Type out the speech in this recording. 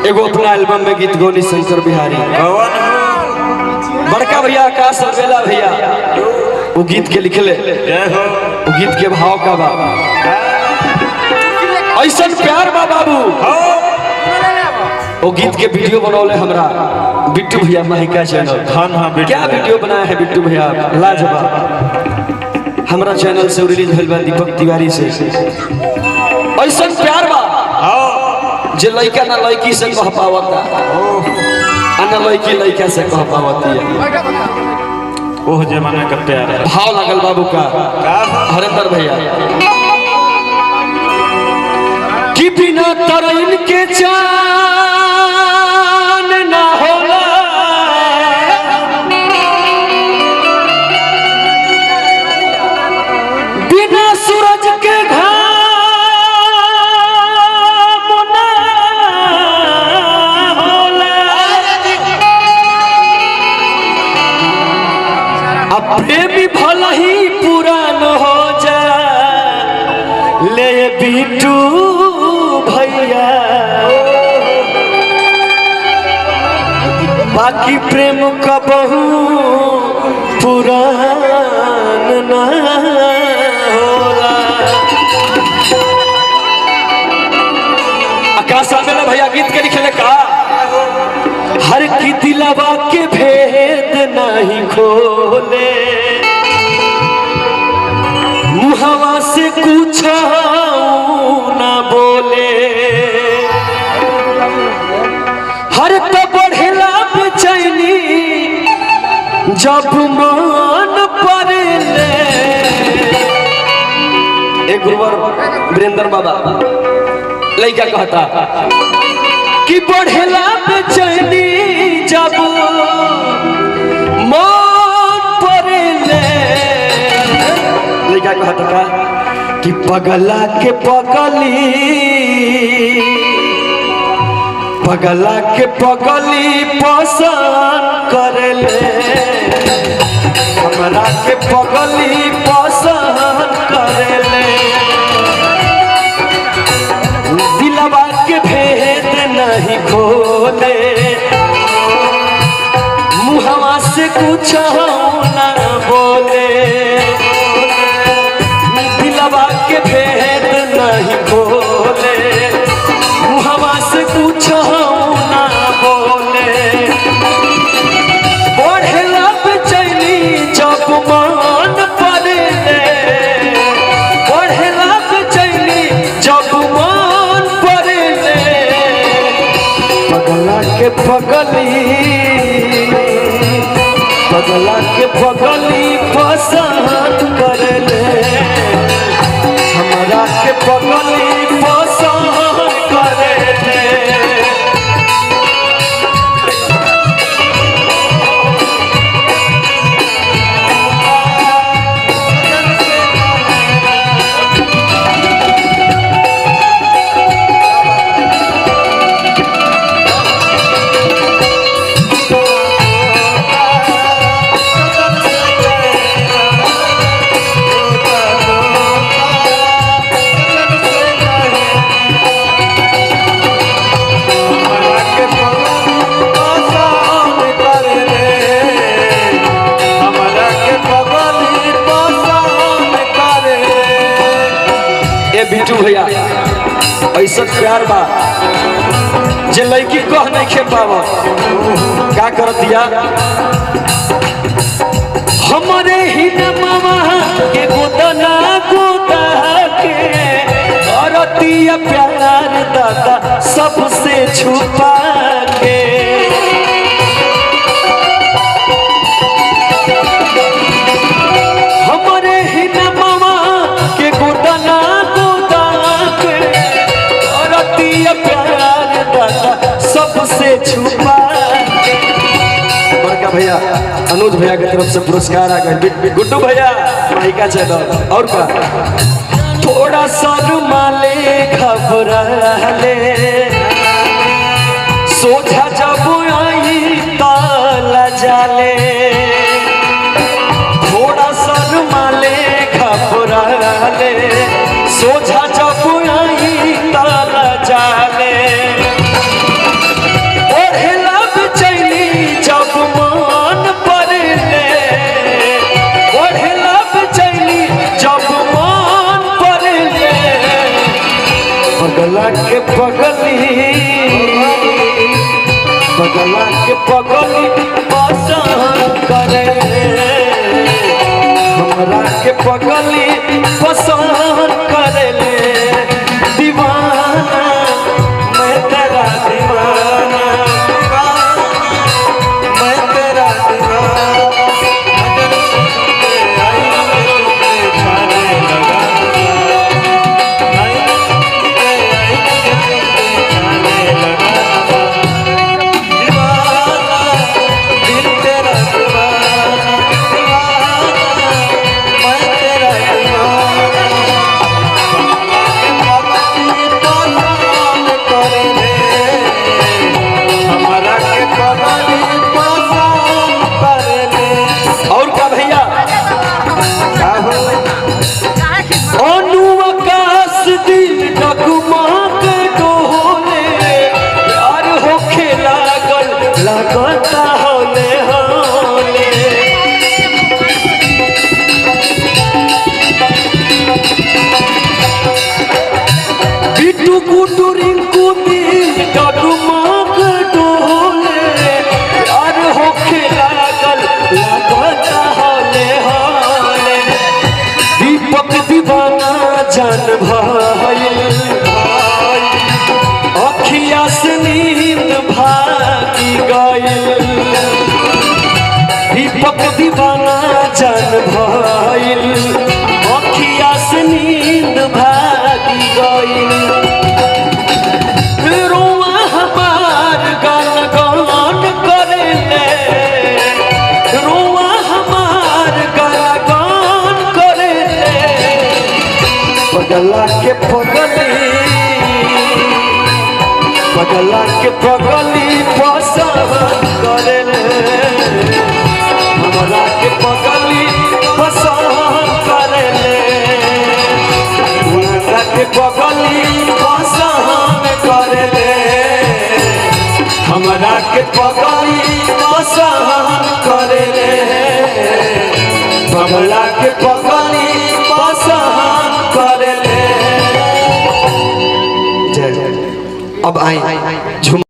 एगो अपना एल्बम में गीत गौनी शंकर बिहारी बड़का भैया आकाश अलबेला भैया वो गीत के लिखले वो गीत के भाव का बा ऐसा प्यार बा बाबू वो गीत के वीडियो बनौले हमरा बिट्टू भैया माहिका चैनल। क्या वीडियो बनाया है बिट्टू भैया, लाजवाब। हमारा चैनल से रिलीज भेल बा दीपक तिवारी से। ऐसा प्यार बा जे लड़का ना लड़की से कह पावता ना लड़की लड़का से कह पावती है। ओह जमाना का प्यार है। भाव लगल बाबू का हरेंद्र भैया कि बिना तरैन के चान ना होला, बिना सूरज के घाम ना होला, अब प्रेमी भला ही पुरान हो जा ले बिट्टू भैया, बाकी प्रेम का बहु पुरान ना होला। आकाश अलबेला भैया गीत के लिखले का हर की दिलवा के भेद नहीं खोले, मुहवा से कुछ ना बोले, हर तो बढ़ेला बेचैनी जब मन पड़े। एक गुरुवर वीरेंद्र बाबा लड़का कहता कि बढ़ेला बेचैनी जब मन पड़े। लड़का कहता का कि पगला के पगली पसंद करले, हमरा के पगली पसंद करले, दिलवा के भेद नहीं खोले, मुहवा से कुछ ना बोले, दिलवा के भेद नहीं खोले, मुहवा से कुछ ना बोले, बढ़ेला बेचैनी जब मन पड़े, बढ़ेला बेचैनी जब मन पड़े, पगला के पगली पसंद करले, हमरा के पगली पसंद करले। बिट्टू भैया ऐसा प्यार बा जे लड़की कह नहीं खे पाव का कर दिया हमारे ही मामा के गोदना गोदा के करतिया प्यार दादा सबसे छुपा के, हमारे ही मामा के गोदना प्यार दादा सबसे छुपा। बड़का भैया अनुज भैया की तरफ से पुरस्कार आ गए। गुड्डू भैया माहिका चैनल और का थोड़ा शर्माले घबराले, सोझा जब आई ताला जाले, थोड़ा शर्माले घबराले, सोझा जब आई ताला जाले, पगला के पगली पसंद करे हमरा के पगली पसंद करे दीवाना मैं तेरा दीवाना मैं तेरा दीवाना जान भाई अखिया से नींद भागी गई दीपक दीवाना जान भाई अखिया से नींद भागी गई रोआ हमार गान गान करे रोआ हमार गान गान करे पगला के पगली पसंद करे हमरा के पगली पसंद करे हमरा के पगली पसंद करे हमरा के पगली पसंद करे हमरा के पगली पसंद करे। अब आई झुम